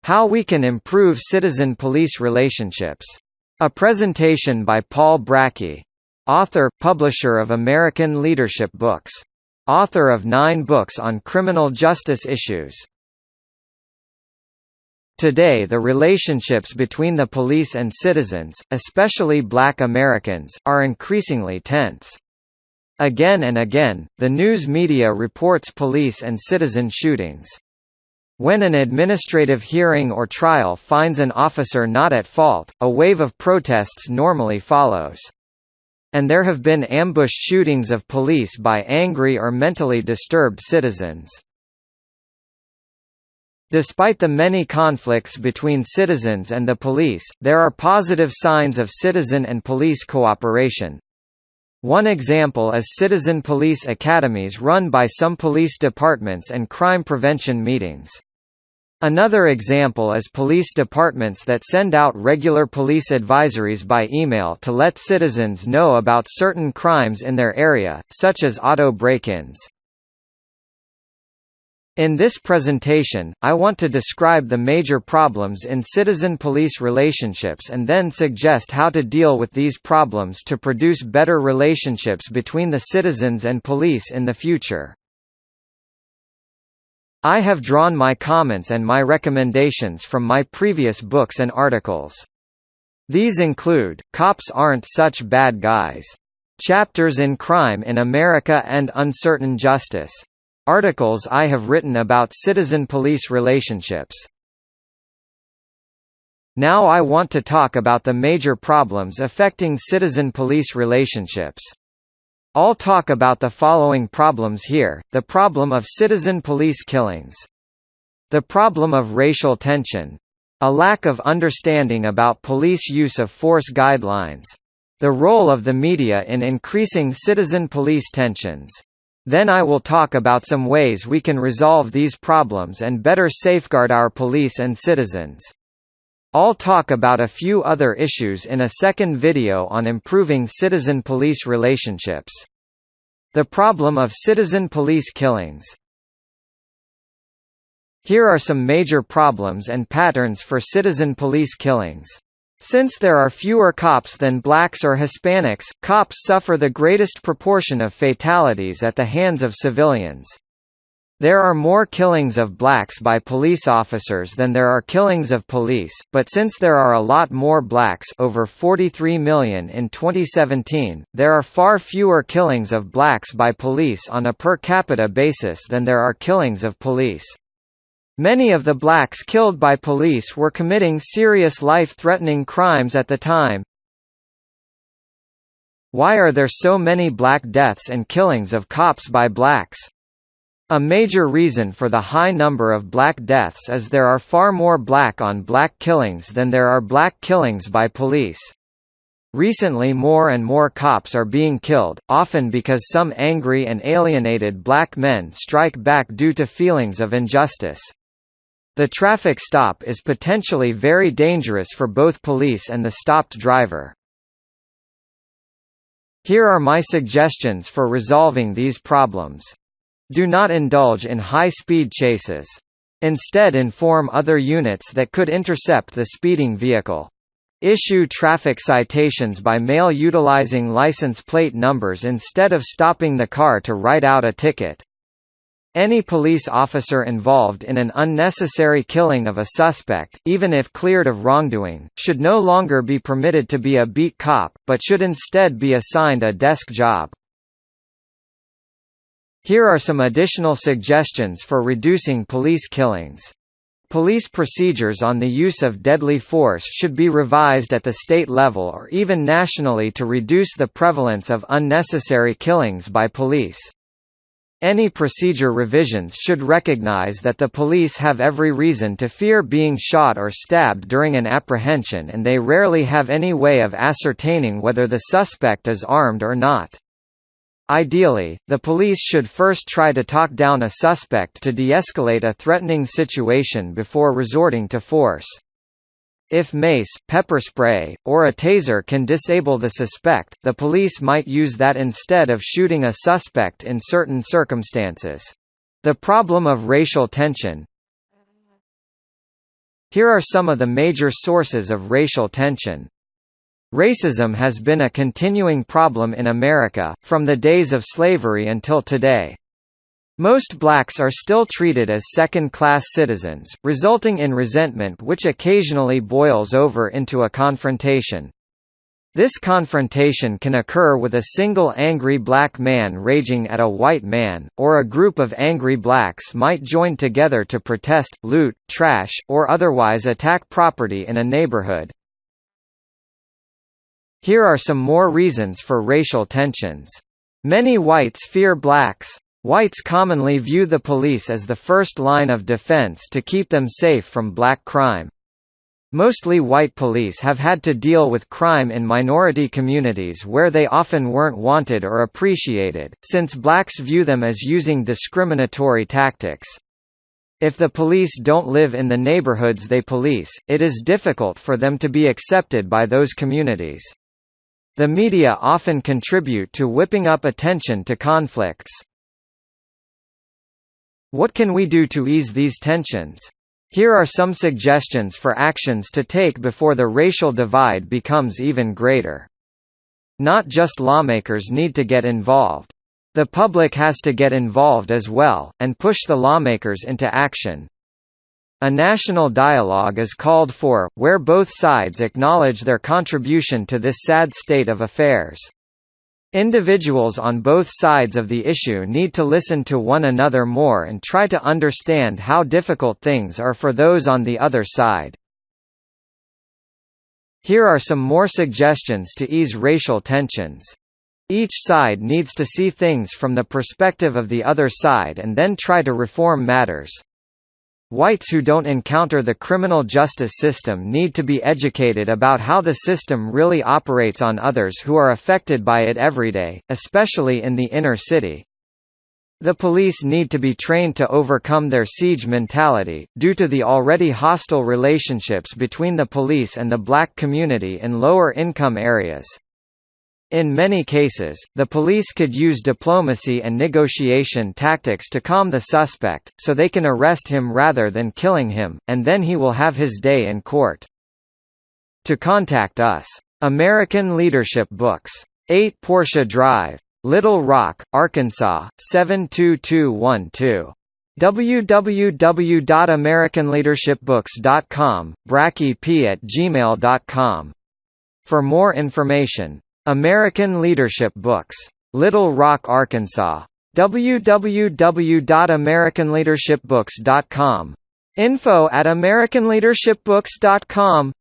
How we can improve citizen-police relationships. A presentation by Paul Brackey. Author, publisher of American Leadership Books. Author of 9 books on criminal justice issues. Today the relationships between the police and citizens, especially Black Americans, are increasingly tense. Again and again, the news media reports police and citizen shootings. When an administrative hearing or trial finds an officer not at fault, a wave of protests normally follows. And there have been ambush shootings of police by angry or mentally disturbed citizens. Despite the many conflicts between citizens and the police, there are positive signs of citizen and police cooperation. One example is citizen police academies run by some police departments and crime prevention meetings. Another example is police departments that send out regular police advisories by email to let citizens know about certain crimes in their area, such as auto break-ins. In this presentation, I want to describe the major problems in citizen-police relationships and then suggest how to deal with these problems to produce better relationships between the citizens and police in the future. I have drawn my comments and my recommendations from my previous books and articles. These include, Cops Aren't Such Bad Guys. Chapters in Crime in America and Uncertain Justice. Articles I have written about citizen-police relationships. Now I want to talk about the major problems affecting citizen-police relationships. I'll talk about the following problems here: the problem of citizen police killings, the problem of racial tension, a lack of understanding about police use of force guidelines, the role of the media in increasing citizen police tensions. Then I will talk about some ways we can resolve these problems and better safeguard our police and citizens. I'll talk about a few other issues in a second video on improving citizen-police relationships. The problem of citizen police killings. Here are some major problems and patterns for citizen police killings. Since there are fewer cops than blacks or Hispanics, cops suffer the greatest proportion of fatalities at the hands of civilians. There are more killings of blacks by police officers than there are killings of police, but since there are a lot more blacks, over 43 million in 2017, there are far fewer killings of blacks by police on a per capita basis than there are killings of police. Many of the blacks killed by police were committing serious life-threatening crimes at the time. Why are there so many black deaths and killings of cops by blacks? A major reason for the high number of black deaths is there are far more black-on-black killings than there are black killings by police. Recently more and more cops are being killed, often because some angry and alienated black men strike back due to feelings of injustice. The traffic stop is potentially very dangerous for both police and the stopped driver. Here are my suggestions for resolving these problems. Do not indulge in high-speed chases. Instead inform other units that could intercept the speeding vehicle. Issue traffic citations by mail utilizing license plate numbers instead of stopping the car to write out a ticket. Any police officer involved in an unnecessary killing of a suspect, even if cleared of wrongdoing, should no longer be permitted to be a beat cop, but should instead be assigned a desk job. Here are some additional suggestions for reducing police killings. Police procedures on the use of deadly force should be revised at the state level or even nationally to reduce the prevalence of unnecessary killings by police. Any procedure revisions should recognize that the police have every reason to fear being shot or stabbed during an apprehension, and they rarely have any way of ascertaining whether the suspect is armed or not. Ideally, the police should first try to talk down a suspect to de-escalate a threatening situation before resorting to force. If mace, pepper spray, or a taser can disable the suspect, the police might use that instead of shooting a suspect in certain circumstances. The problem of racial tension. Here are some of the major sources of racial tension. Racism has been a continuing problem in America, from the days of slavery until today. Most blacks are still treated as second-class citizens, resulting in resentment which occasionally boils over into a confrontation. This confrontation can occur with a single angry black man raging at a white man, or a group of angry blacks might join together to protest, loot, trash, or otherwise attack property in a neighborhood. Here are some more reasons for racial tensions. Many whites fear blacks. Whites commonly view the police as the first line of defense to keep them safe from black crime. Mostly white police have had to deal with crime in minority communities where they often weren't wanted or appreciated, since blacks view them as using discriminatory tactics. If the police don't live in the neighborhoods they police, it is difficult for them to be accepted by those communities. The media often contribute to whipping up attention to conflicts. What can we do to ease these tensions? Here are some suggestions for actions to take before the racial divide becomes even greater. Not just lawmakers need to get involved. The public has to get involved as well, and push the lawmakers into action. A national dialogue is called for, where both sides acknowledge their contribution to this sad state of affairs. Individuals on both sides of the issue need to listen to one another more and try to understand how difficult things are for those on the other side. Here are some more suggestions to ease racial tensions. Each side needs to see things from the perspective of the other side and then try to reform matters. Whites who don't encounter the criminal justice system need to be educated about how the system really operates on others who are affected by it every day, especially in the inner city. The police need to be trained to overcome their siege mentality, due to the already hostile relationships between the police and the black community in lower-income areas. In many cases, the police could use diplomacy and negotiation tactics to calm the suspect, so they can arrest him rather than killing him, and then he will have his day in court. To contact us. American Leadership Books. 8 Portia Drive, Little Rock, Arkansas, 72212. www.americanleadershipbooks.com, brackyp@gmail.com. For more information. American Leadership Books. Little Rock, Arkansas. www.americanleadershipbooks.com. Info@americanleadershipbooks.com